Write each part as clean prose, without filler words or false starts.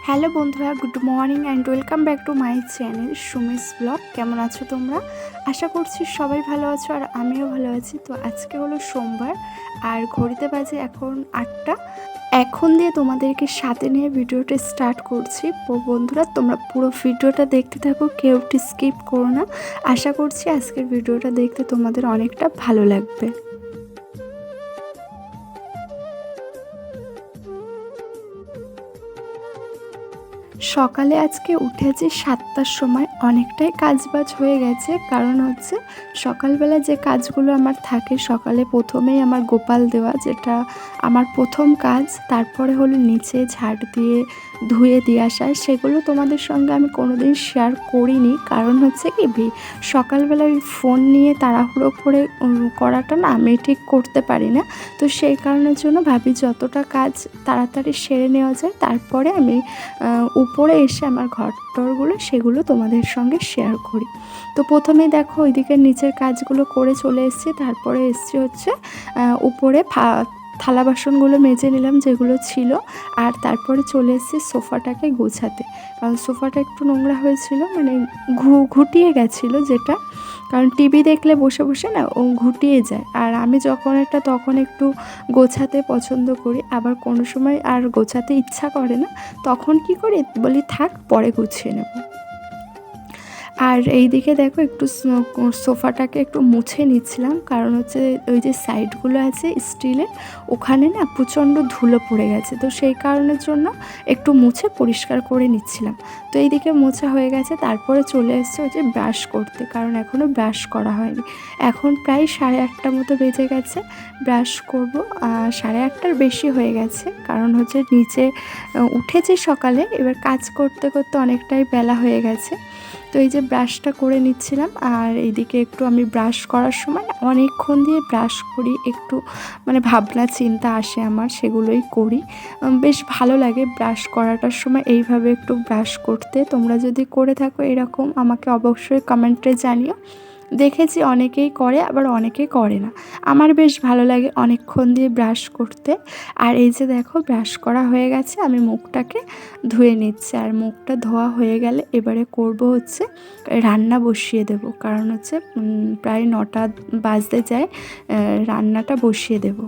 Hello বন্ধুরা, good morning and welcome back to my channel Sumi's blog. কেমন আছো তোমরা? আশা করছি সবাই ভালো আছো আর আমিও ভালো আছি। তো আজকে হলো সোমবার আর ঘড়িতে বাজে এখন 8টা। এখন দিয়ে তোমাদেরকে সাথে নিয়ে ভিডিওটা স্টার্ট করছি। বন্ধুরা, তোমরা পুরো ভিডিওটা দেখতে থাকো, কেউ স্কিপ করো না। আশা করছি আজকের ভিডিওটা দেখতে তোমাদের অনেকটা ভালো লাগবে। সকালে আজকে উঠেছি 7টার সময়। অনেকটাই কাজবাজ হয়ে গেছে, কারণ হচ্ছে সকালবেলা যে কাজগুলো আমার থাকে, সকালে প্রথমেই আমার গোপাল দেওয়া, যেটা আমার প্রথম কাজ। তারপরে হলো নিচে ঝাড় দিয়ে ধুয়ে দিয়ে আসা। সেগুলো তোমাদের সঙ্গে আমি কোনোদিন শেয়ার করিনি, কারণ হচ্ছে কি সকালবেলা ওই ফোন নিয়ে তাড়াহুড়ো করে করাটা না আমি ঠিক করতে পারি না। তো সেই কারণের জন্য ভাবি যতটা কাজ তাড়াতাড়ি সেরে নেওয়া যায়, তারপরে আমি উপরে এসে আমার ঘরটরগুলো সেগুলো তোমাদের সঙ্গে শেয়ার করি। তো প্রথমেই দেখো ওইদিকে নিচের কাজগুলো করে চলে এসেছি। তারপরে এসছি হচ্ছে উপরে থালা বাসনগুলো মেজে নিলাম যেগুলো ছিল। আর তারপরে চলে এসেছি সোফাটাকে গোছাতে, কারণ সোফাটা একটু নোংরা হয়েছিল, মানে ঘুটিয়ে গেছিলো যেটা। কারণ টিভি দেখলে বসে বসে না ও ঘুটিয়ে যায়, আর আমি যখন এটা তখন একটু গোছাতে পছন্দ করি, আবার কোনো সময় আর গোছাতে ইচ্ছা করে না, তখন কি করি বলি থাক পরে গুছিয়ে নেব। আর এই দিকে দেখো একটু সোফাটাকে একটু মুছে নিচ্ছিলাম, কারণ হচ্ছে ওই যে সাইডগুলো আছে স্টিলের, ওখানে না প্রচণ্ড ধুলো পড়ে গেছে। তো সেই কারণের জন্য একটু মুছে পরিষ্কার করে নিচ্ছিলাম। তো এই দিকে মোছা হয়ে গেছে। তারপরে চলে এসছে ওই যে ব্রাশ করতে, কারণ এখনও ব্রাশ করা হয়নি। এখন প্রায় 8:30 মতো বেজে গেছে। ব্রাশ করব 8:30টার বেশি হয়ে গেছে, কারণ হচ্ছে নিচে উঠেছি সকালে, এবার কাজ করতে করতে অনেকটাই বেলা হয়ে গেছে। তো এই যে ব্রাশটা করে নিচ্ছিলাম। আর এইদিকে একটু আমি ব্রাশ করার সময় অনেকক্ষণ দিয়ে ব্রাশ করি, একটু মানে ভাবনা চিন্তা আসে আমার, সেগুলোই করি। বেশ ভালো লাগে ব্রাশ করাটার সময় এইভাবে একটু ব্রাশ করতে। তোমরা যদি করে থাকো এরকম আমাকে অবশ্যই কমেন্টে জানিও। দেখেছি অনেকেই করে, আবার অনেকে করে না। আমার বেশ ভালো লাগে অনেকক্ষণ দিয়ে ব্রাশ করতে। আর এই যে দেখো ব্রাশ করা হয়ে গেছে, আমি মুখটাকে ধুয়ে নিচ্ছি। আর মুখটা ধোয়া হয়ে গেলে এবারে করব হচ্ছে রান্না বসিয়ে দেব, কারণ হচ্ছে প্রায় 9টা বাজতে যায়, রান্নাটা বসিয়ে দেব।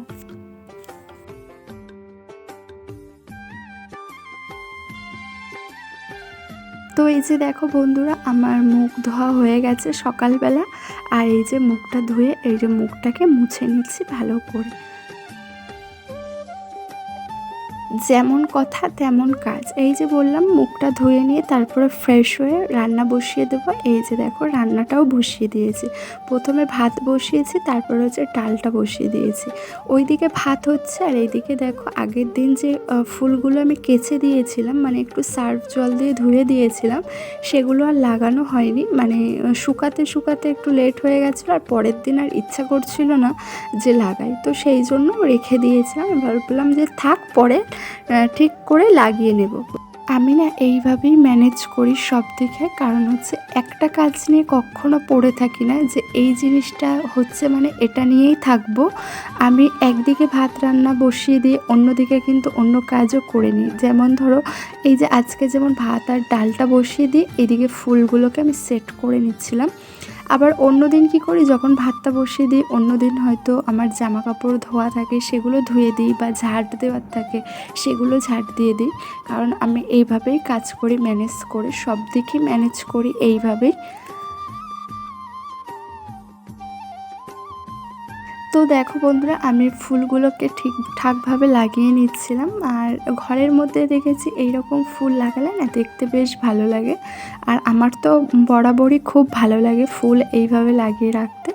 তো এই যে দেখো বন্ধুরা, আমার মুখ ধোয়া হয়ে গেছে সকালবেলা। আর এই যে মুখটা ধুয়ে এই যে মুখটাকে মুছে নিচ্ছি ভালো করে। যেমন কথা তেমন কাজ। এই যে বললাম মুখটা ধুয়ে নিয়ে তারপরে ফ্রেশ হয়ে রান্না বসিয়ে দেবো। এই যে দেখো রান্নাটাও বসিয়ে দিয়েছি। প্রথমে ভাত বসিয়েছি, তারপরে হচ্ছে ডালটা বসিয়ে দিয়েছি। ওইদিকে ভাত হচ্ছে, আর এইদিকে দেখো আগের দিন যে ফুলগুলো আমি কেচে দিয়েছিলাম, মানে একটু সার্ফ জল দিয়ে ধুয়ে দিয়েছিলাম, সেগুলো আর লাগানো হয়নি। মানে শুকাতে শুকাতে একটু লেট হয়ে গেছিলো, আর পরের দিন আর ইচ্ছা করছিল না যে লাগাই, তো সেই জন্য রেখে দিয়েছিলাম। ভাবলাম যে থাক পরে ঠিক করে লাগিয়ে নেব। আমি না এইভাবেই ম্যানেজ করি সব দিকে, কারণ হচ্ছে একটা কাজ নিয়ে কখনো পড়ে থাকি না যে এই জিনিসটা হচ্ছে মানে এটা নিয়েই থাকবো। আমি একদিকে ভাত রান্না বসিয়ে দিয়ে অন্যদিকে কিন্তু অন্য কাজও করে নিই। যেমন ধরো এই যে আজকে যেমন ভাত আর ডালটা বসিয়ে দিই, এদিকে ফুলগুলোকে আমি সেট করে নিচ্ছিলাম। আবার অন্য দিন কী করি, যখন ভাতটা বসিয়ে দিই অন্য দিন হয়তো আমার জামা কাপড় ধোয়া থাকে সেগুলো ধুয়ে দিই, বা ঝাঁট দেওয়ার থাকে সেগুলো ঝাঁট দিয়ে দিই। কারণ আমি এইভাবেই কাজ করি, ম্যানেজ করে সব দিকই ম্যানেজ করি এইভাবেই। তো দেখো বন্ধুরা, আমি ফুলগুলোকে ঠিকঠাকভাবে লাগিয়ে নিচ্ছিলাম। আর ঘরের মধ্যে দেখেছি এইরকম ফুল লাগালে না দেখতে বেশ ভালো লাগে। আর আমার তো বরাবরই খুব ভালো লাগে ফুল এইভাবে লাগিয়ে রাখতে।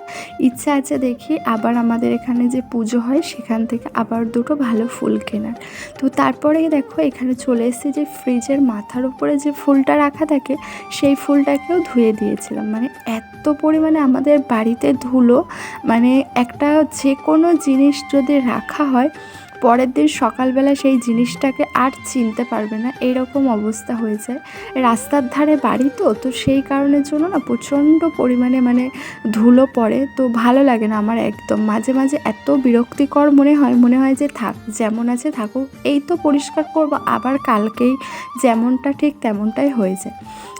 ইচ্ছা আছে দেখি আবার আমাদের এখানে যে পুজো হয় সেখান থেকে আবার দুটো ভালো ফুল কেনার। তো তারপরে দেখো এখানে চলে এসেছি যে ফ্রিজের মাথার উপরে যে ফুলটা রাখা থাকে সেই ফুলটাকেও ধুয়ে দিয়েছিলাম। মানে এত পরিমাণে আমাদের বাড়িতে ধুলো, মানে একটা যে কোনো জিনিস যদি রাখা হয় পরের দিন সকালবেলা সেই জিনিসটাকে আর চিনতে পারবে না, এইরকম অবস্থা হয়ে যায়। রাস্তার ধারে বাড়ি তো সেই কারণের জন্য না প্রচণ্ড পরিমাণে মানে ধুলো পড়ে, তো ভালো লাগে না আমার একদম। মাঝে মাঝে এত বিরক্তিকর মনে হয় যে থাক, যেমন আছে থাকুক, এই তো পরিষ্কার করব, আবার কালকেই যেমনটা ঠিক তেমনটাই হয়ে যায়।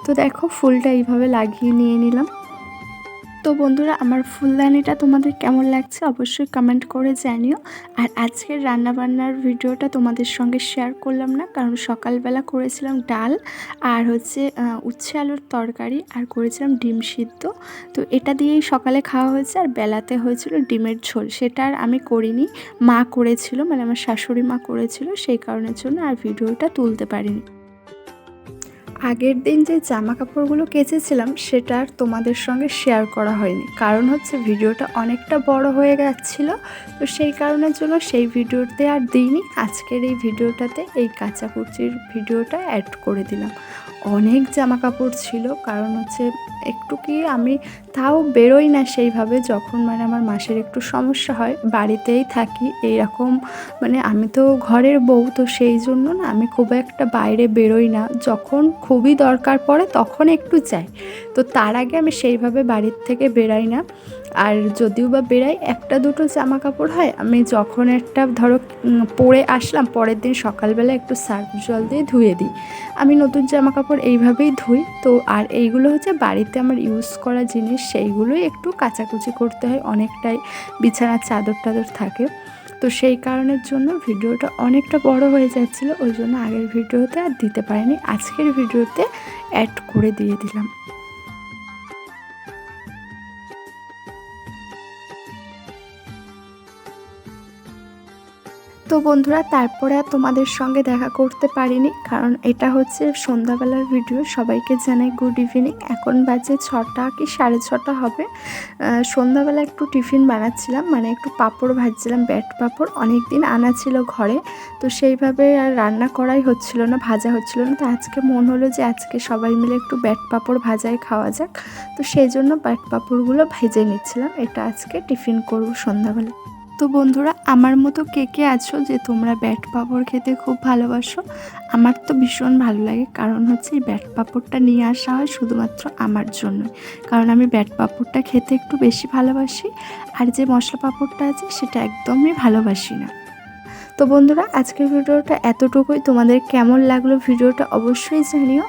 তো দেখো ফুলটা এইভাবে লাগিয়ে নিয়ে নিলাম। তো বন্ধুরা, আমার ফুলদানিটা তোমাদের কেমন লাগছে অবশ্যই কমেন্ট করে জানিও। আর আজকের রান্নাবান্নার ভিডিওটা তোমাদের সঙ্গে শেয়ার করলাম না, কারণ সকালবেলা করেছিলাম ডাল আর হচ্ছে উচ্ছে আলুর তরকারি, আর করেছিলাম ডিম সিদ্ধ। তো এটা দিয়েই সকালে খাওয়া হয়েছে, আর বেলাতে হয়েছিল ডিমের ঝোল, সেটা আর আমি করিনি, মা করেছিল, মানে আমার শাশুড়ি মা করেছিল, সেই কারণের জন্য আর ভিডিওটা তুলতে পারিনি। আগের দিন যে জামা কাপড়গুলো কেচেছিলাম সেটা আর তোমাদের সঙ্গে শেয়ার করা হয়নি, কারণ হচ্ছে ভিডিওটা অনেকটা বড় হয়ে যাচ্ছিলো, তো সেই কারণের জন্য সেই ভিডিওতে আর দিইনি। আজকের এই ভিডিওটাতে এই কাচাকুচির ভিডিওটা অ্যাড করে দিলাম। অনেক জামা কাপড় ছিল, কারণ হচ্ছে একটু কি আমি তাও বেরোই না সেইভাবে, যখন মানে আমার মাসের একটু সমস্যা হয়, বাড়িতেই থাকি এইরকম, মানে আমি তো ঘরের বউ, তো সেই জন্য না আমি খুব একটা বাইরে বেরোই না, যখন খুবই দরকার পড়ে তখন একটু যাই, তো তার আগে আমি সেইভাবে বাড়ির থেকে বেরাই না। আর যদিও বা বেরাই, একটা দুটো জামা কাপড় হয়, আমি যখন একটা ধরো পরে আসলাম, পরের দিন সকালবেলা একটু সার্ফ জল দিয়ে ধুয়ে দিই। আমি নতুন জামা কাপড় এইভাবেই ধুই। তো আর এইগুলো হচ্ছে বাড়িতে আমার ইউজ করা জিনিস, সেইগুলোই একটু কাচাকুচি করতে হয়, অনেকটাই বিছানার চাদর টাদর থাকে, তো সেই কারণের জন্য ভিডিওটা অনেকটা বড় হয়ে যাচ্ছিলো, ওই জন্য আগের ভিডিওতে আর দিতে পারিনি, আজকের ভিডিওতে অ্যাড করে দিয়ে দিলাম। তো বন্ধুরা, তারপরে আর তোমাদের সঙ্গে দেখা করতে পারিনি, কারণ এটা হচ্ছে সন্ধ্যাবেলার ভিডিও। সবাইকে জানাই গুড ইভিনিং। এখন বাজে 6টা কি 6:30 হবে। সন্ধ্যাবেলা একটু টিফিন বানাচ্ছিলাম, মানে একটু পাঁপড় ভাজছিলাম, ব্যাট পাঁপড়, অনেক দিন আনা ছিল ঘরে, তো সেইভাবে আর রান্না করাই হচ্ছিল না, ভাজা হচ্ছিল না, তো আজকে মন হলো যে আজকে সবাই মিলে একটু ব্যাট পাঁপড় ভাজাই খাওয়া যাক, তো সেই জন্য ব্যাট পাঁপড়গুলো ভেজে নিচ্ছিলাম। এটা আজকে টিফিন করব সন্ধ্যাবেলা। তো বন্ধুরা, আমার মতো কে কে আছো যে তোমরা ব্যাট পাঁপড় খেতে খুব ভালোবাসো? আমার তো ভীষণ ভালো লাগে, কারণ হচ্ছে এই ব্যাট পাঁপড়টা নিয়ে আসা হয় শুধুমাত্র আমার জন্য, কারণ আমি ব্যাট পাঁপড়টা খেতে একটু বেশি ভালোবাসি, আর যে মশলা পাঁপড়টা আছে সেটা একদমই ভালোবাসি না। তো বন্ধুরা, আজকের ভিডিওটা এতটুকুই। তোমাদের কেমন লাগলো ভিডিওটা অবশ্যই জানিও।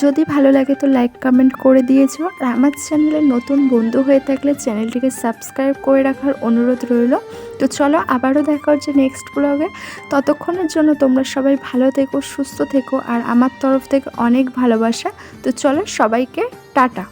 যদি ভালো লাগে তো লাইক কমেন্ট করে দিয়েছো, আর আমার চ্যানেলে নতুন বন্ধু হয়ে থাকলে চ্যানেলটিকে সাবস্ক্রাইব করে রাখার অনুরোধ রইল। তো চলো, আবারও দেখা হচ্ছে নেক্সট ব্লগে। ততক্ষণের জন্য তোমরা সবাই ভালো থেকো, সুস্থ থেকো, আর আমার তরফ থেকে অনেক ভালোবাসা। তো চলো, সবাইকে টাটা।